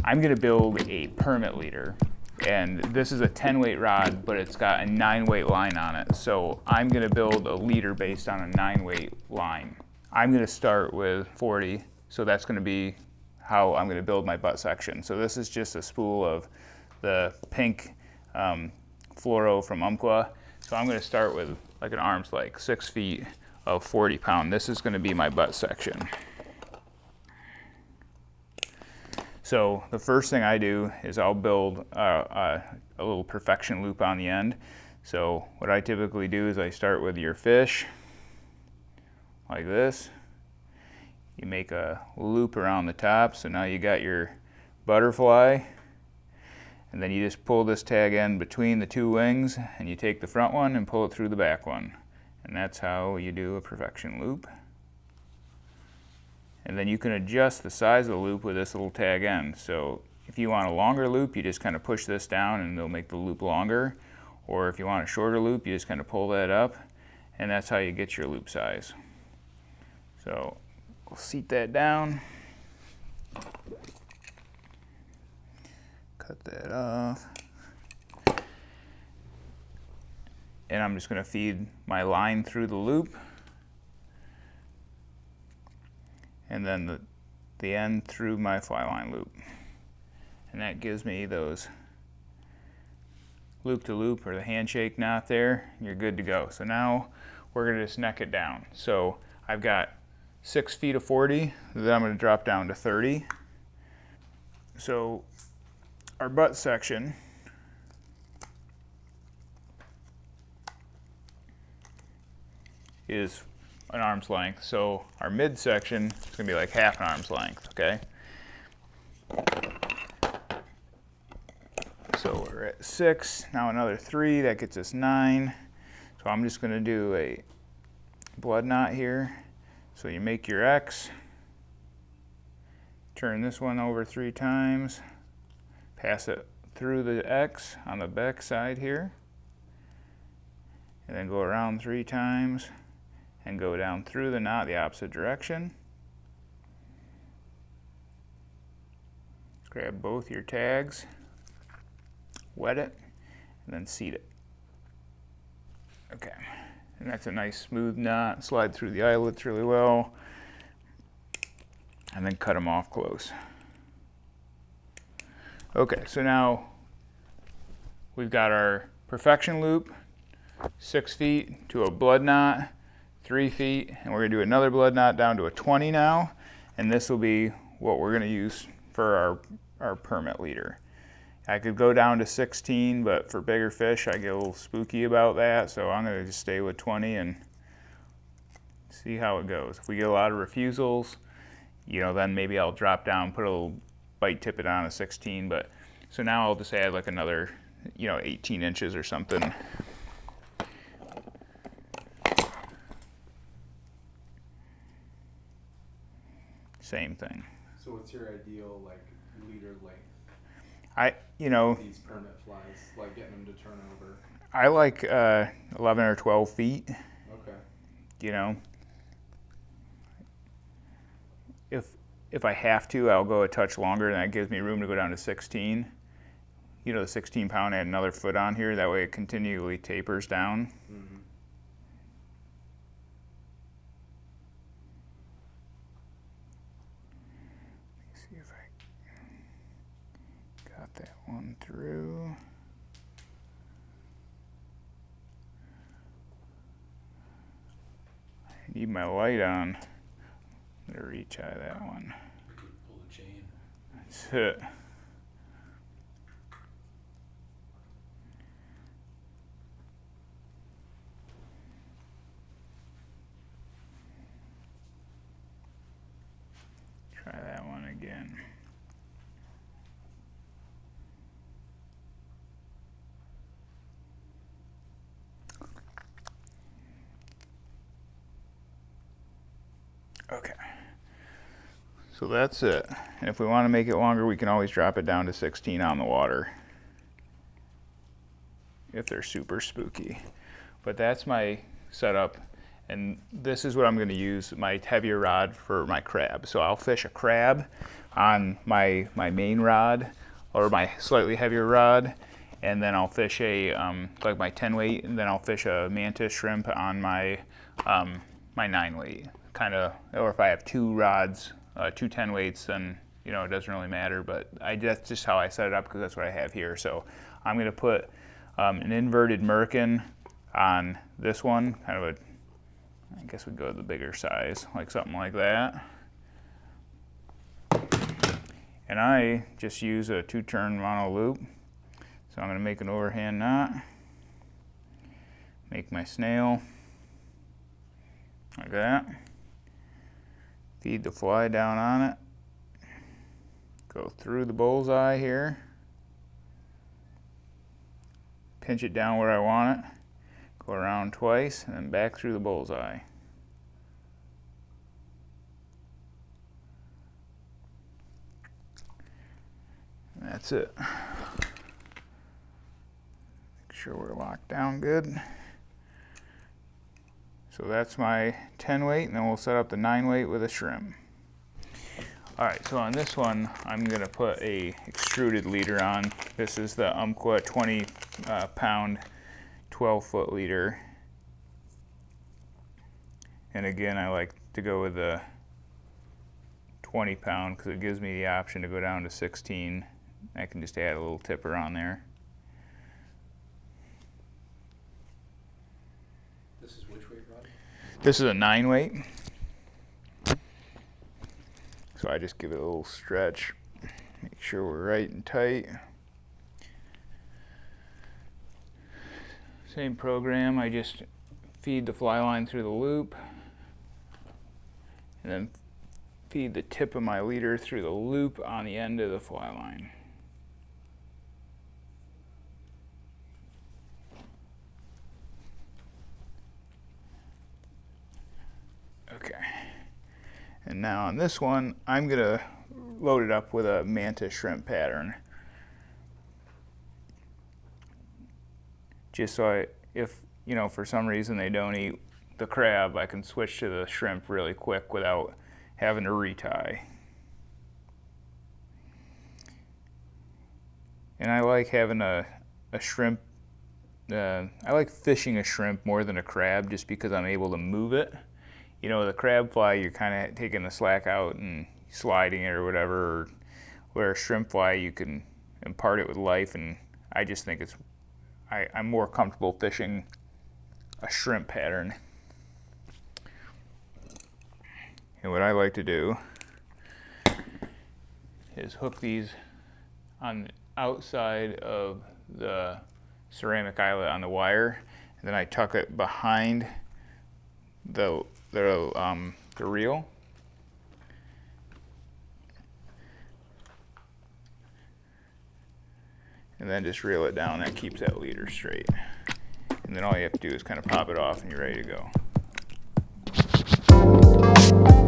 I'm going to build a permit leader. And this is a 10 weight rod, but it's got a 9 weight line on it. So I'm going to build a leader based on a 9 weight line. I'm going to start with 40, so that's going to be how I'm going to build my butt section. So this is just a spool of the pink fluoro from Umpqua. So I'm going to start with like an arm's length, 6 feet of 40 pound. This is going to be my butt section. So the first thing I do is I'll build a little perfection loop on the end. So what I typically do is I start with your fish, like this. You make a loop around the top, so now you got your butterfly. And then you just pull this tag end between the two wings, and you take the front one and pull it through the back one. And that's how you do a perfection loop. And then you can adjust the size of the loop with this little tag end. So if you want a longer loop, you just kind of push this down and it'll make the loop longer. Or if you want a shorter loop, you just kind of pull that up, and that's how you get your loop size. So we'll seat that down. Cut that off. And I'm just going to feed my line through the loop. And then the end through my fly line loop. And that gives me those loop to loop or the handshake knot there. You're good to go. So now we're going to just neck it down. So I've got 6 feet of 40 that I'm going to drop down to 30. So our butt section is an arm's length, so our midsection is going to be like half an arm's length, okay? So we're at 6, now another 3, that gets us 9. So I'm just going to do a blood knot here. So you make your X, turn this one over 3 times, pass it through the X on the back side here, and then go around 3 times, and go down through the knot the opposite direction. Grab both your tags, wet it, and then seat it. Okay, and that's a nice smooth knot. Slide through the eyelets really well, and then cut them off close. Okay, so now we've got our perfection loop, 6 feet to a blood knot, 3 feet, and we're going to do another blood knot down to a 20 now, and this will be what we're going to use for our permit leader. I could go down to 16, but for bigger fish I get a little spooky about that, so I'm going to just stay with 20 and see how it goes. If we get a lot of refusals, then maybe I'll drop down, put a little bite tippet on a 16, but so now I'll just add like another 18 inches or something. Same thing. So what's your ideal leader length? These permit flies, like getting them to turn over. I like 11 or 12 feet. Okay. If I have to, I'll go a touch longer, and that gives me room to go down to 16. The 16 pound, add another foot on here. That way it continually tapers down. Mm-hmm. See if I got that one through. I need my light on to reach out of that one. Pull the chain. That's it. Try that one again. Okay. So that's it. And if we want to make it longer, we can always drop it down to 16 on the water if they're super spooky. But that's my setup. And this is what I'm going to use my heavier rod for my crab. So I'll fish a crab on my main rod or my slightly heavier rod, and then I'll fish a like my 10 weight, and then I'll fish a mantis shrimp on my my 9 weight. Kind of, or if I have two rods, two 10 weights, then you know it doesn't really matter. But that's just how I set it up because that's what I have here. So I'm going to put an inverted merkin on this one, kind of a, I guess we'd go with the bigger size, like something like that. And I just use a 2-turn mono loop. So I'm going to make an overhand knot, make my snail like that, feed the fly down on it, go through the bullseye here, pinch it down where I want it, go around twice, and then back through the bullseye. And that's it. Make sure we're locked down good. So that's my 10 weight, and then we'll set up the 9 weight with a shrimp. All right, so on this one, I'm gonna put a extruded leader on. This is the Umpqua 20 pound 12-foot leader. And again, I like to go with the 20 pound because it gives me the option to go down to 16. I can just add a little tipper on there. This is which weight rod? This is a 9 weight. So I just give it a little stretch, make sure we're right and tight. Same program, I just feed the fly line through the loop and then feed the tip of my leader through the loop on the end of the fly line. Okay. And now on this one, I'm gonna load it up with a mantis shrimp pattern. Just so if, you know, for some reason they don't eat the crab, I can switch to the shrimp really quick without having to retie. And I like having a shrimp, I like fishing a shrimp more than a crab just because I'm able to move it. You know, the crab fly, you're kind of taking the slack out and sliding it or whatever, where a shrimp fly, you can impart it with life, and I just think it's, I'm more comfortable fishing a shrimp pattern. And what I like to do is hook these on the outside of the ceramic eyelet on the wire, and then I tuck it behind the reel. And then just reel it down. That keeps that leader straight. And then all you have to do is kind of pop it off and you're ready to go.